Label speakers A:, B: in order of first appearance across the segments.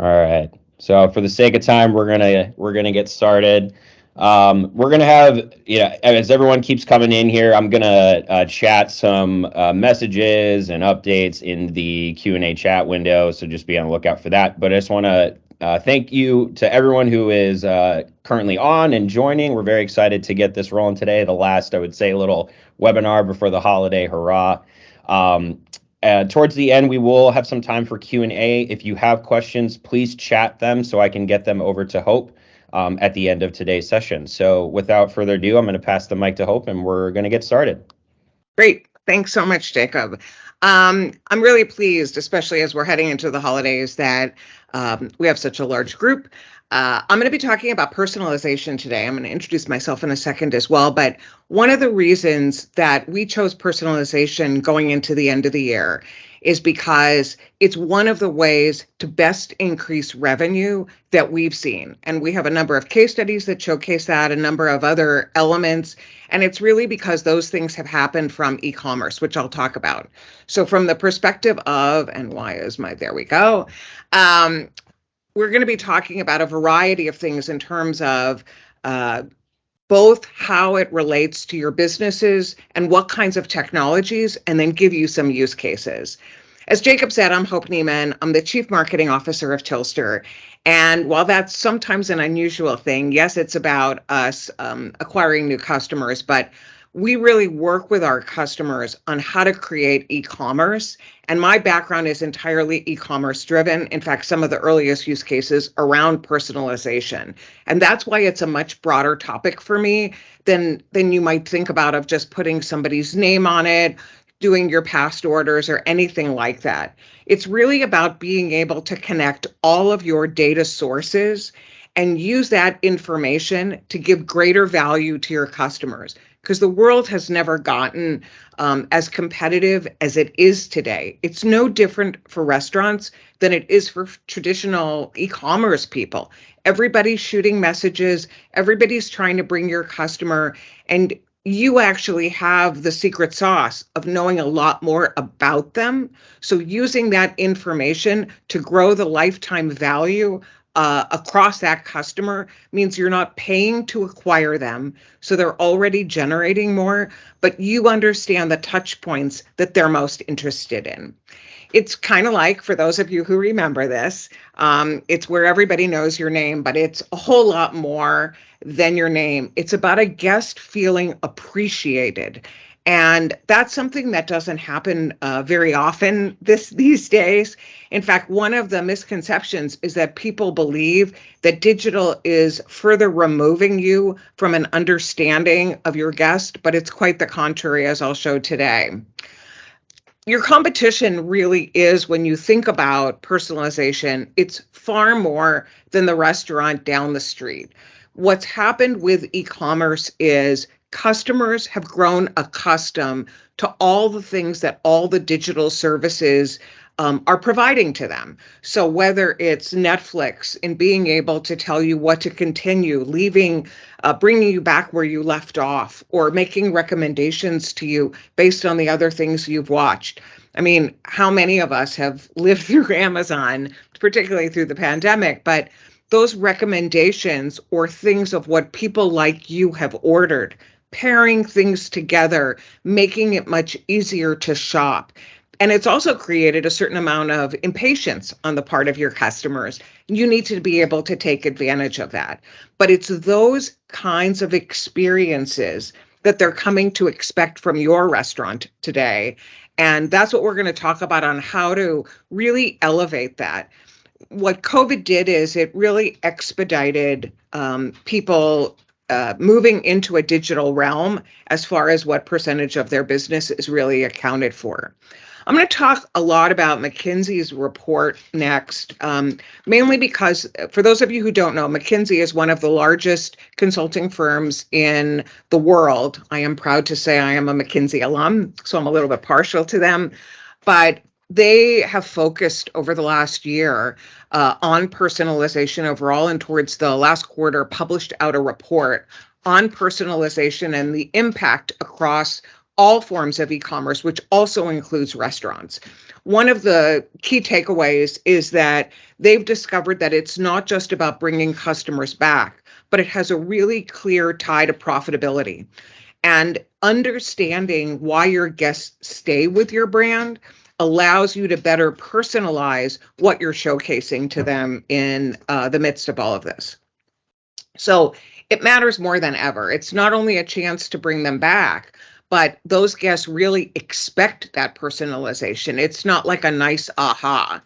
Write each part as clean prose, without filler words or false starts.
A: All right. So for the sake of time, we're gonna get started. We're gonna have, as everyone keeps coming in here, I'm gonna chat some messages and updates in the Q&A chat window. So just be on the lookout for that. But I just want to thank you to everyone who is currently on and joining. We're very excited to get this rolling today. The last, I would say, little webinar before the holiday. Hurrah! Um, Towards the end, we will have some time for Q&A. If you have questions, please chat them so I can get them over to Hope at the end of today's session. So without further ado, I'm going to pass the mic to Hope and we're going to get started.
B: Great. Thanks so much, Jacob. I'm really pleased, especially as we're heading into the holidays, that we have such a large group. I'm going to be talking about personalization today. I'm going to introduce myself in a second as well. But one of the reasons that we chose personalization going into the end of the year is because it's one of the ways to best increase revenue that we've seen. And we have a number of case studies that showcase that, a number of other elements. And it's really because those things have happened from e-commerce, which I'll talk about. So from the perspective of, and why is my, there we go. We're going to be talking about a variety of things in terms of both how it relates to your businesses and what kinds of technologies, and then give you some use cases. As Jacob said, I'm Hope Neiman. I'm the Chief Marketing Officer of Tillster. And while that's sometimes an unusual thing, yes, it's about us acquiring new customers, but we really work with our customers on how to create e-commerce. And my background is entirely e-commerce driven. In fact, some of the earliest use cases around personalization. And that's why it's a much broader topic for me than you might think about of just putting somebody's name on it, doing your past orders or anything like that. It's really about being able to connect all of your data sources and use that information to give greater value to your customers. Because the world has never gotten as competitive as it is today. It's no different for restaurants than it is for traditional e-commerce people. Everybody's shooting messages, everybody's trying to bring your customer, and you actually have the secret sauce of knowing a lot more about them. So using that information to grow the lifetime value across that customer means you're not paying to acquire them, so they're already generating more, but you understand the touch points that they're most interested in. It's kind of like, for those of you who remember this, it's where everybody knows your name, but it's a whole lot more than your name. It's about a guest feeling appreciated. And that's something that doesn't happen very often these days. In fact, one of the misconceptions is that people believe that digital is further removing you from an understanding of your guest, but it's quite the contrary, as I'll show today. Your competition really is, when you think about personalization, it's far more than the restaurant down the street. What's happened with e-commerce is customers have grown accustomed to all the things that all the digital services are providing to them. So whether it's Netflix and being able to tell you what to continue, bringing you back where you left off, or making recommendations to you based on the other things you've watched. I mean, how many of us have lived through Amazon, particularly through the pandemic, but those recommendations or things of what people like you have ordered, pairing things together, making it much easier to shop. And it's also created a certain amount of impatience on the part of your customers. You need to be able to take advantage of that. But it's those kinds of experiences that they're coming to expect from your restaurant today. And that's what we're going to talk about on how to really elevate that. What COVID did is it really expedited people moving into a digital realm as far as what percentage of their business is really accounted for. I'm going to talk a lot about McKinsey's report next, mainly because, for those of you who don't know, McKinsey is one of the largest consulting firms in the world. I am proud to say I am a McKinsey alum, so I'm a little bit partial to them. But they have focused over the last year on personalization overall, and towards the last quarter published out a report on personalization and the impact across all forms of e-commerce, which also includes restaurants. one of the key takeaways is that they've discovered that it's not just about bringing customers back, but it has a really clear tie to profitability. And understanding why your guests stay with your brand allows you to better personalize what you're showcasing to them in the midst of all of this. So it matters more than ever. It's not only a chance to bring them back, but those guests really expect that personalization. It's not like a nice aha.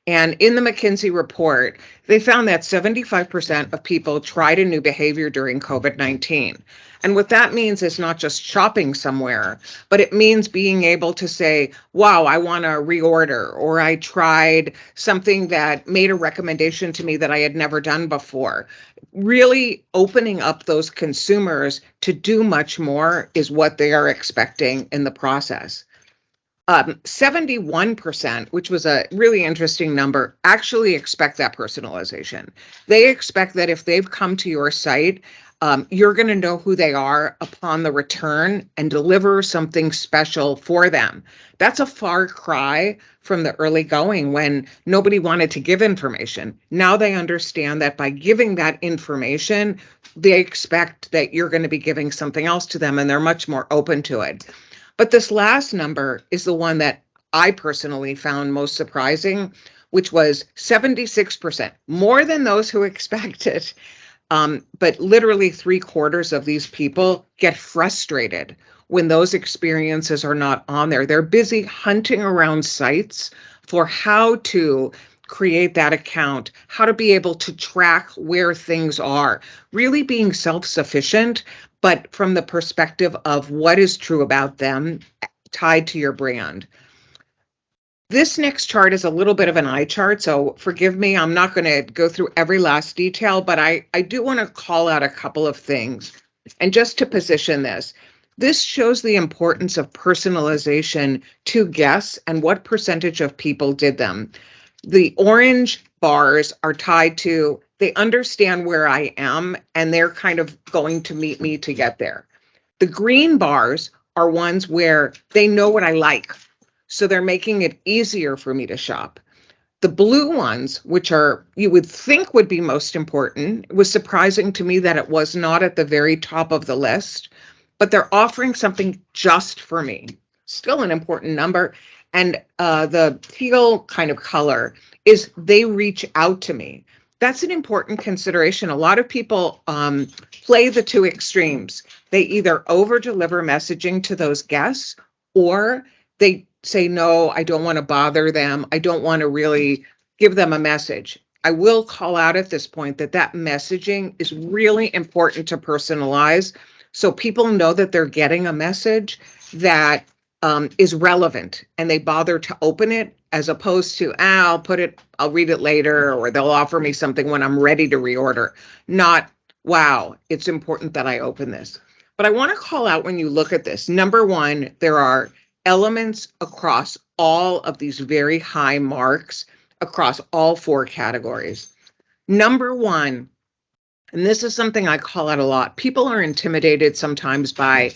B: And in the McKinsey report, they found that 75% of people tried a new behavior during COVID-19. And what that means is not just shopping somewhere, but it means being able to say, wow, I want to reorder, or I tried something that made a recommendation to me that I had never done before. Really opening up those consumers to do much more is what they are expecting in the process. 71%, which was a really interesting number, actually expect that personalization. They expect that if they've come to your site, you're going to know who they are upon the return and deliver something special for them. That's a far cry from the early going when nobody wanted to give information. Now they understand that by giving that information, they expect that you're going to be giving something else to them, and they're much more open to it. But this last number is the one that I personally found most surprising, which was 76%, more than those who expected. But literally 3/4 of these people get frustrated when those experiences are not on there. They're busy hunting around sites for how to create that account, how to be able to track where things are, really being self-sufficient, but from the perspective of what is true about them tied to your brand. This next chart is a little bit of an eye chart, so forgive me, I'm not going to go through every last detail, but I do want to call out a couple of things. And just to position this shows the importance of personalization to guests and what percentage of people did them. The orange bars are tied to, they understand where I am and they're kind of going to meet me to get there. The green bars are ones where they know what I like, so they're making it easier for me to shop. The blue ones, which are you would think would be most important, it was surprising to me that it was not at the very top of the list, but they're offering something just for me. Still an important number. And the teal kind of color is they reach out to me. That's an important consideration. A lot of people play the two extremes. They either over-deliver messaging to those guests, or they say, no, I don't want to bother them. I don't want to really give them a message. I will call out at this point that messaging is really important to personalize, so people know that they're getting a message that is relevant and they bother to open it, as opposed to, I'll read it later, or they'll offer me something when I'm ready to reorder. Not, wow, it's important that I open this. But I want to call out, when you look at this, number one, there are elements across all of these very high marks across all 4 categories. Number one, and this is something I call out a lot, people are intimidated sometimes by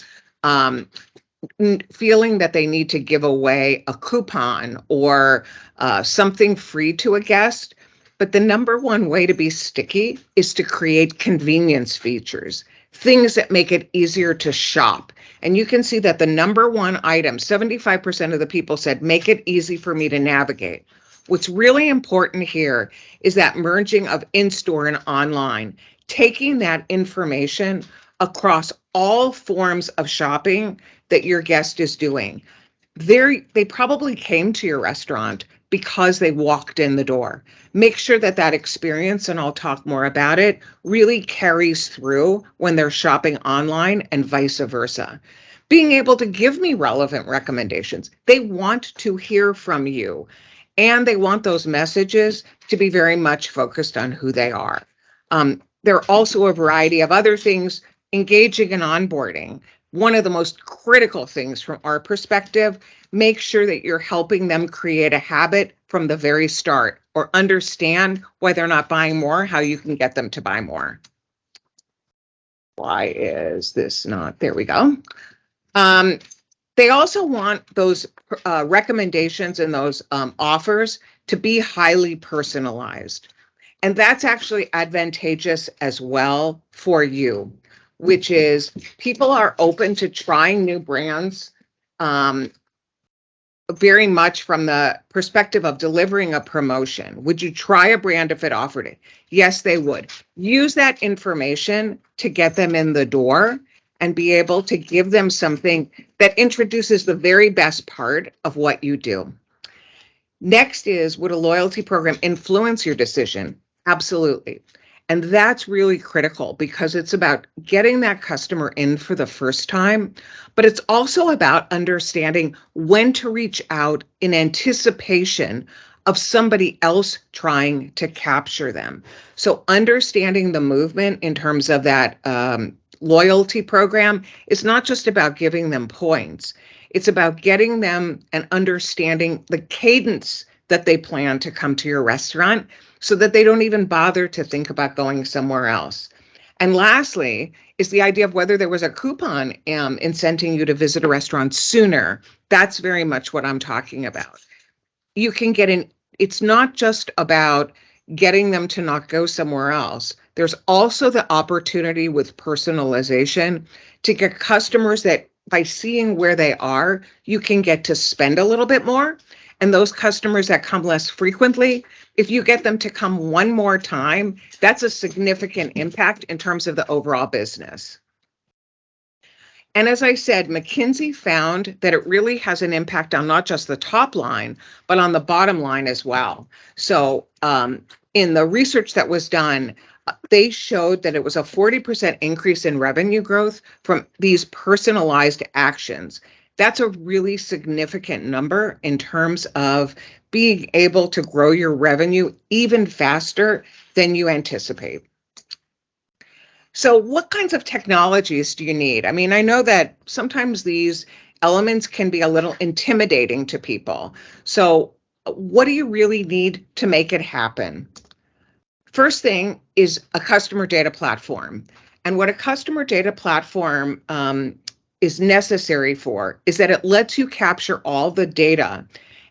B: feeling that they need to give away a coupon or something free to a guest. But the number one way to be sticky is to create convenience features, things that make it easier to shop. And you can see that the number one item, 75% of the people said, make it easy for me to navigate. What's really important here is that merging of in-store and online, taking that information across all forms of shopping that your guest is doing. They probably came to your restaurant because they walked in the door. Make sure that experience, and I'll talk more about it, really carries through when they're shopping online and vice versa. Being able to give me relevant recommendations. They want to hear from you, and they want those messages to be very much focused on who they are. There are also a variety of other things, engaging in onboarding. One of the most critical things from our perspective, make sure that you're helping them create a habit from the very start, or understand why they're not buying more, how you can get them to buy more. Why is this not? There we go. They also want those recommendations and those offers to be highly personalized. And that's actually advantageous as well for you, which is people are open to trying new brands um, very much from the perspective of delivering a promotion. Would you try a brand if it offered it? Yes, they would. Use that information to get them in the door and be able to give them something that introduces the very best part of what you do. Next is, would a loyalty program influence your decision? Absolutely. And that's really critical because it's about getting that customer in for the first time, but it's also about understanding when to reach out in anticipation of somebody else trying to capture them. So understanding the movement in terms of that loyalty program is not just about giving them points. It's about getting them and understanding the cadence that they plan to come to your restaurant so that they don't even bother to think about going somewhere else. And lastly, is the idea of whether there was a coupon incenting you to visit a restaurant sooner. That's very much what I'm talking about. You can get in, it's not just about getting them to not go somewhere else. There's also the opportunity with personalization to get customers that by seeing where they are, you can get to spend a little bit more. And those customers that come less frequently, if you get them to come one more time, that's a significant impact in terms of the overall business. And as I said, McKinsey found that it really has an impact on not just the top line, but on the bottom line as well. So in the research that was done, they showed that it was a 40% increase in revenue growth from these personalized actions. That's a really significant number in terms of being able to grow your revenue even faster than you anticipate. So what kinds of technologies do you need? I mean, I know that sometimes these elements can be a little intimidating to people. So what do you really need to make it happen? First thing is a customer data platform. And what a customer data platform is necessary for is that it lets you capture all the data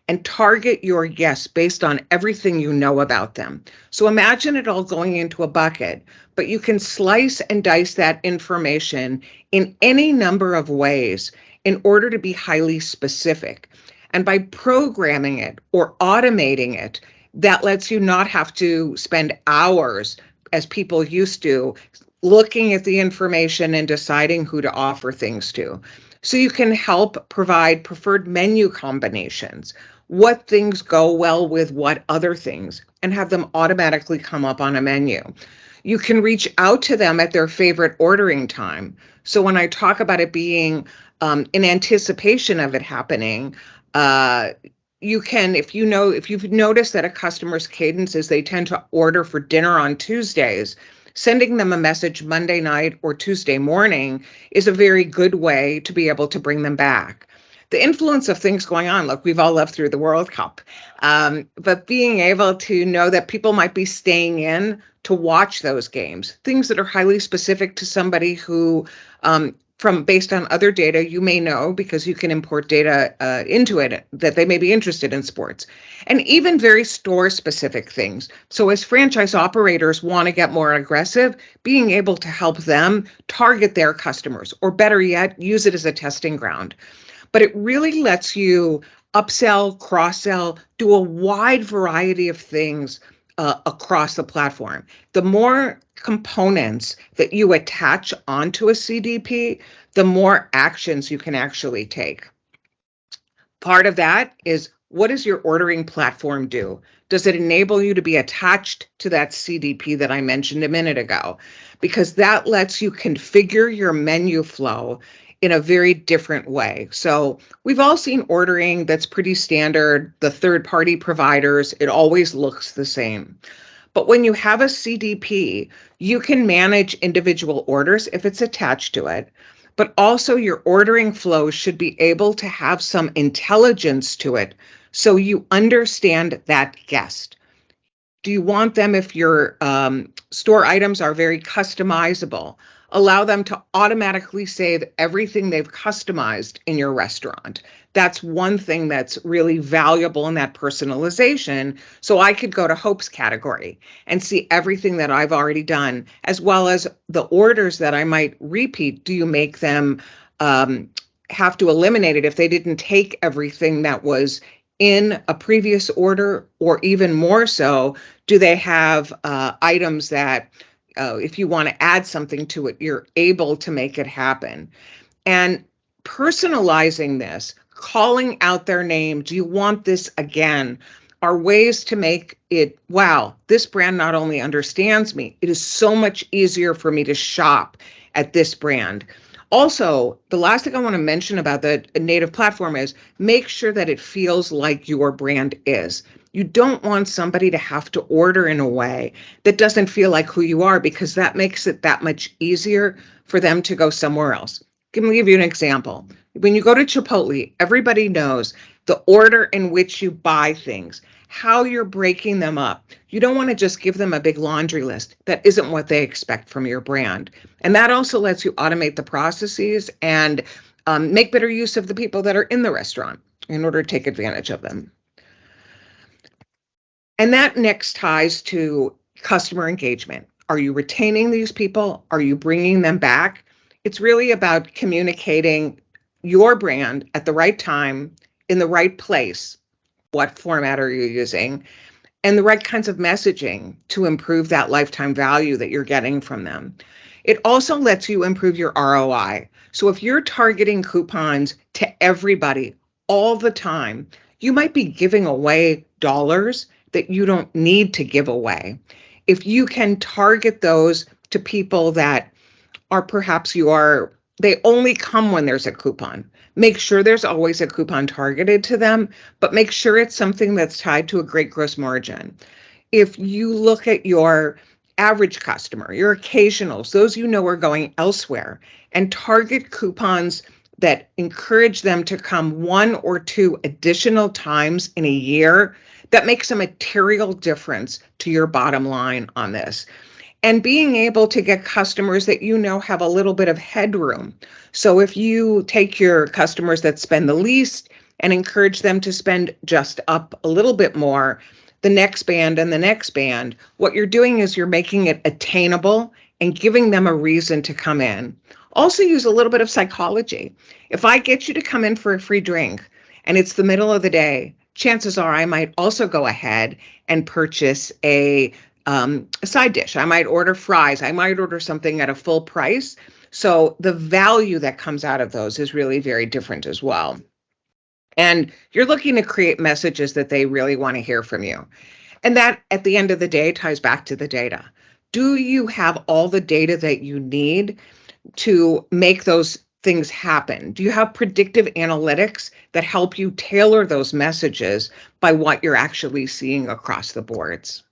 B: and target your guests based on everything you know about them. So imagine it all going into a bucket, but you can slice and dice that information in any number of ways in order to be highly specific. And by programming it or automating it, that lets you not have to spend hours, as people used to, looking at the information and deciding who to offer things to. So you can help provide preferred menu combinations, what things go well with what other things, and have them automatically come up on a menu. You can reach out to them at their favorite ordering time. So when I talk about it being in anticipation of it happening, you can, if you've noticed that a customer's cadence is they tend to order for dinner on Tuesdays, sending them a message Monday night or Tuesday morning is a very good way to be able to bring them back. The influence of things going on, look, we've all lived through the World Cup, but being able to know that people might be staying in to watch those games, things that are highly specific to somebody who, based on other data, you may know because you can import data into it that they may be interested in sports, and even very store specific things. So as franchise operators want to get more aggressive, being able to help them target their customers, or better yet, use it as a testing ground. But it really lets you upsell, cross-sell, do a wide variety of things across the platform. The more components that you attach onto a CDP, the more actions you can actually take. Part of that is, what does your ordering platform do? Does it enable you to be attached to that CDP that I mentioned a minute ago? Because that lets you configure your menu flow in a very different way. So we've all seen ordering that's pretty standard, the third-party providers, it always looks the same. But when you have a CDP, you can manage individual orders if it's attached to it, but also your ordering flow should be able to have some intelligence to it so you understand that guest. Do you want them, if your store items are very customizable? Allow them to automatically save everything they've customized in your restaurant. That's one thing that's really valuable in that personalization. So I could go to Hope's category and see everything that I've already done, as well as the orders that I might repeat. Do you make them have to eliminate it if they didn't take everything that was in a previous order, or even more so, do they have items that if you want to add something to it, you're able to make it happen? And personalizing this, calling out their name, do you want this again, are ways to make it, wow, this brand not only understands me, it is so much easier for me to shop at this brand. Also, the last thing I want to mention about the native platform is make sure that it feels like your brand is. You don't want somebody to have to order in a way that doesn't feel like who you are, because that makes it that much easier for them to go somewhere else. Let me give you an example. When you go to Chipotle, everybody knows the order in which you buy things, how you're breaking them up. You don't want to just give them a big laundry list. That isn't what they expect from your brand. And that also lets you automate the processes and make better use of the people that are in the restaurant in order to take advantage of them. And that next ties to customer engagement. Are you retaining these people? Are you bringing them back? It's really about communicating your brand at the right time, in the right place. What format are you using? And the right kinds of messaging to improve that lifetime value that you're getting from them. It also lets you improve your ROI. So if you're targeting coupons to everybody all the time, you might be giving away dollars that you don't need to give away. If you can target those to people that are perhaps they only come when there's a coupon. Make sure there's always a coupon targeted to them, but make sure it's something that's tied to a great gross margin. If you look at your average customer, your occasionals, those you know are going elsewhere, and target coupons that encourage them to come 1 or 2 additional times in a year, that makes a material difference to your bottom line on this. And being able to get customers that you know have a little bit of headroom. So if you take your customers that spend the least and encourage them to spend just up a little bit more, the next band and the next band, what you're doing is you're making it attainable and giving them a reason to come in. Also use a little bit of psychology. If I get you to come in for a free drink and it's the middle of the day, chances are I might also go ahead and purchase a side dish. I might order fries. I might order something at a full price. So the value that comes out of those is really very different as well. And you're looking to create messages that they really want to hear from you. And that, at the end of the day, ties back to the data. Do you have all the data that you need to make those things happen? Do you have predictive analytics that help you tailor those messages by what you're actually seeing across the boards?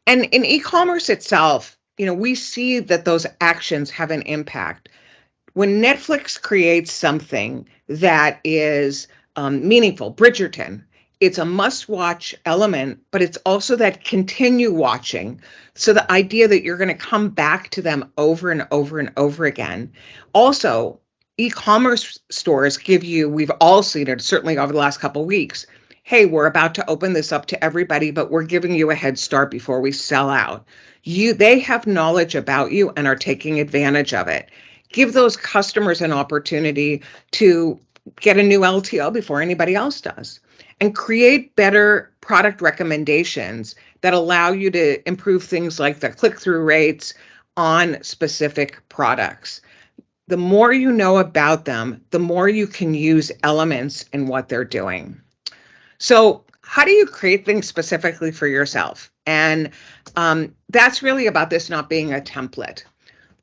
B: And in e-commerce itself, we see that those actions have an impact. When Netflix creates something that is meaningful, Bridgerton, it's a must-watch element, but it's also that continue watching. So the idea that you're going to come back to them over and over and over again. Also, e-commerce stores give you, we've all seen it, certainly over the last couple of weeks, hey, we're about to open this up to everybody, but we're giving you a head start before we sell out. They have knowledge about you and are taking advantage of it. Give those customers an opportunity to get a new LTO before anybody else does, and create better product recommendations that allow you to improve things like the click-through rates on specific products. The more you know about them, the more you can use elements in what they're doing. So how do you create things specifically for yourself? And that's really about this not being a template.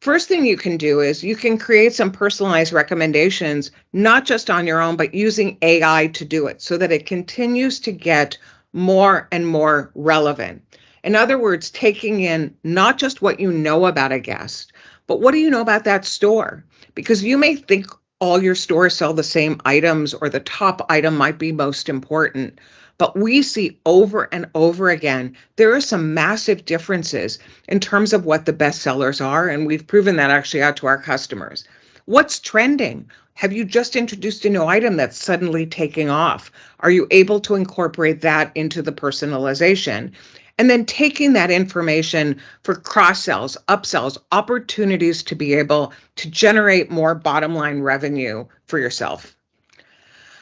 B: First thing you can do is you can create some personalized recommendations, not just on your own, but using AI to do it so that it continues to get more and more relevant. In other words, taking in not just what you know about a guest, but what do you know about that store? Because you may think all your stores sell the same items or the top item might be most important, But we see over and over again, there are some massive differences in terms of what the best sellers are. And we've proven that actually out to our customers. What's trending? Have you just introduced a new item that's suddenly taking off? Are you able to incorporate that into the personalization? And then taking that information for cross sells, upsells, opportunities to be able to generate more bottom line revenue for yourself.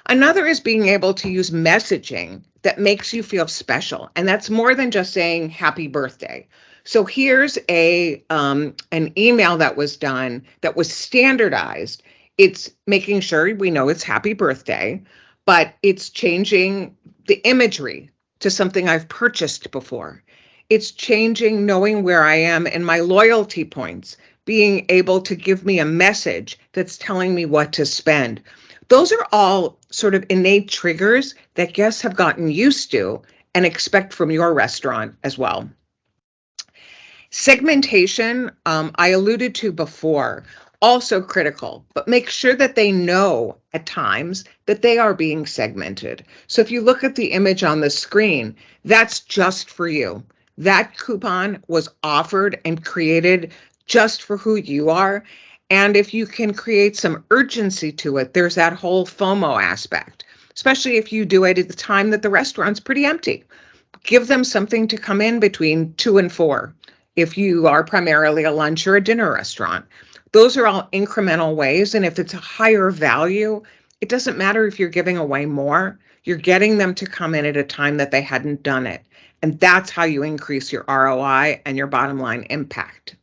B: Another is being able to use messaging that makes you feel special. And that's more than just saying happy birthday. So here's an email that was done that was standardized. It's making sure we know it's happy birthday, but it's changing the imagery to something I've purchased before. It's changing knowing where I am in my loyalty points, being able to give me a message that's telling me what to spend. Those are all sort of innate triggers that guests have gotten used to and expect from your restaurant as well. Segmentation, I alluded to before, also critical, but make sure that they know at times that they are being segmented. So if you look at the image on the screen, that's just for you. That coupon was offered and created just for who you are. And if you can create some urgency to it, there's that whole FOMO aspect, especially if you do it at the time that the restaurant's pretty empty. Give them something to come in between 2 and 4 if you are primarily a lunch or a dinner restaurant. Those are all incremental ways. And if it's a higher value, it doesn't matter if you're giving away more. You're getting them to come in at a time that they hadn't done it. And that's how you increase your ROI and your bottom line impact.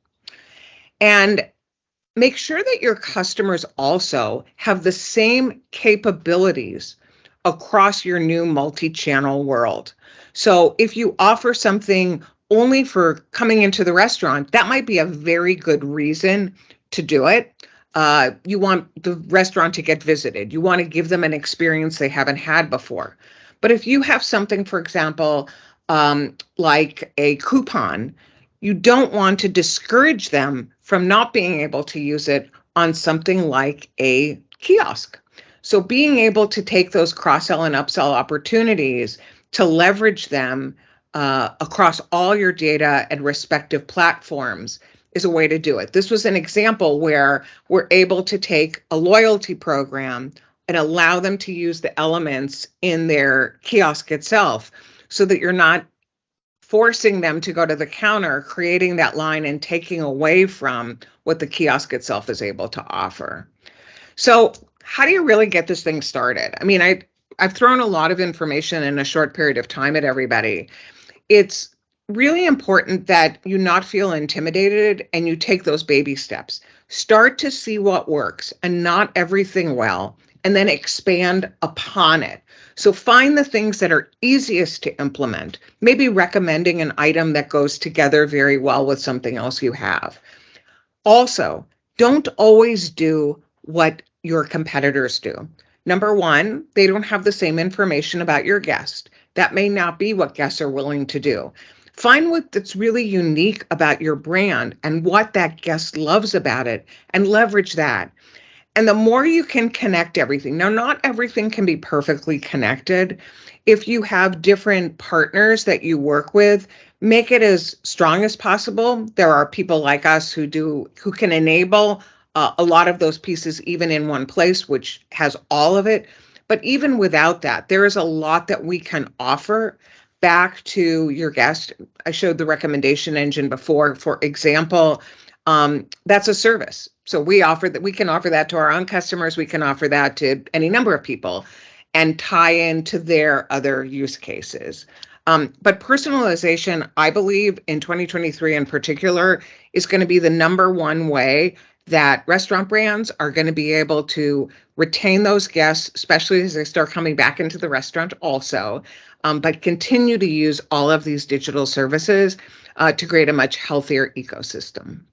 B: And make sure that your customers also have the same capabilities across your new multi-channel world. So if you offer something only for coming into the restaurant, that might be a very good reason to do it. You want the restaurant to get visited. You want to give them an experience they haven't had before. But if you have something, for example, like a coupon, you don't want to discourage them from not being able to use it on something like a kiosk. So being able to take those cross-sell and upsell opportunities to leverage them across all your data and respective platforms is a way to do it. This was an example where we're able to take a loyalty program and allow them to use the elements in their kiosk itself so that you're not forcing them to go to the counter, creating that line and taking away from what the kiosk itself is able to offer. So how do you really get this thing started? I mean, I've thrown a lot of information in a short period of time at everybody. It's really important that you not feel intimidated and you take those baby steps. Start to see what works and not everything well, and then expand upon it. So find the things that are easiest to implement, maybe recommending an item that goes together very well with something else you have. Also, don't always do what your competitors do. Number one, they don't have the same information about your guest. That may not be what guests are willing to do. Find what's really unique about your brand and what that guest loves about it and leverage that. And the more you can connect everything, now not everything can be perfectly connected. If you have different partners that you work with, make it as strong as possible. There are people like us who can enable a lot of those pieces even in one place, which has all of it. But even without that, there is a lot that we can offer back to your guest. I showed the recommendation engine before, for example. That's a service. So we can offer that to our own customers. We can offer that to any number of people and tie into their other use cases. But personalization, I believe in 2023 in particular, is going to be the number one way that restaurant brands are going to be able to retain those guests, especially as they start coming back into the restaurant also, but continue to use all of these digital services to create a much healthier ecosystem.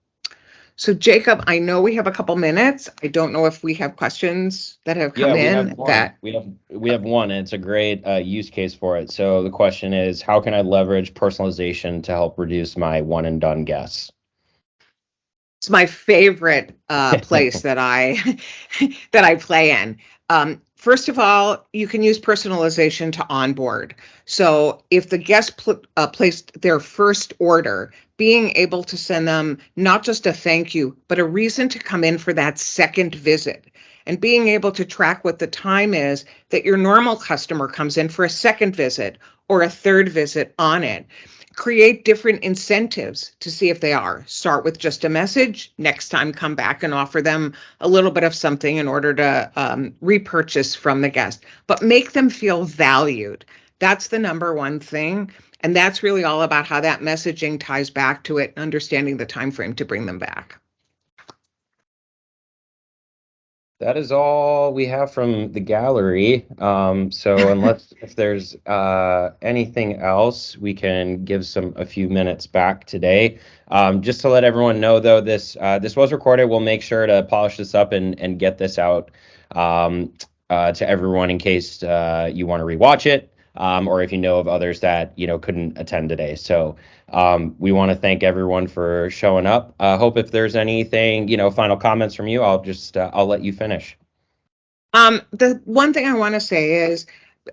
B: So Jacob, I know we have a couple minutes. I don't know if we have questions that have come in.
A: We have one, and it's a great use case for it. So the question is, how can I leverage personalization to help reduce my one and done guests?
B: It's my favorite place that I play in. First of all, you can use personalization to onboard. So if the guest placed their first order, being able to send them not just a thank you, but a reason to come in for that second visit. And being able to track what the time is that your normal customer comes in for a second visit or a third visit on it. Create different incentives to see if they are. Start with just a message. Next time, come back and offer them a little bit of something in order to repurchase from the guest. But make them feel valued. That's the number one thing. And that's really all about how that messaging ties back to it, understanding the time frame to bring them back.
A: That is all we have from the gallery. So unless if there's anything else, we can give a few minutes back today. Just to let everyone know, though, this was recorded. We'll make sure to polish this up and get this out to everyone in case you want to rewatch it, or if you know of others that couldn't attend today. So we want to thank everyone for showing up. Hope if there's anything, final comments from you, I'll let you finish.
B: The one thing I want to say is,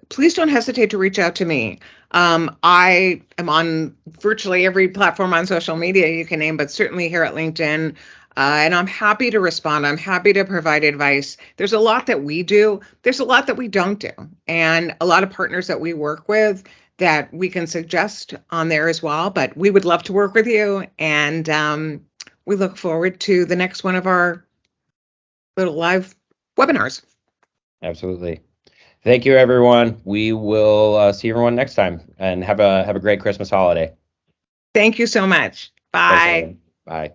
B: please don't hesitate to reach out to me. I am on virtually every platform on social media you can name, but certainly here at LinkedIn. And I'm happy to respond. I'm happy to provide advice. There's a lot that we do. There's a lot that we don't do. And a lot of partners that we work with that we can suggest on there as well. But we would love to work with you. And we look forward to the next one of our little live webinars.
A: Absolutely. Thank you, everyone. We will see everyone next time, and have a great Christmas holiday.
B: Thank you so much. Bye.
A: Bye.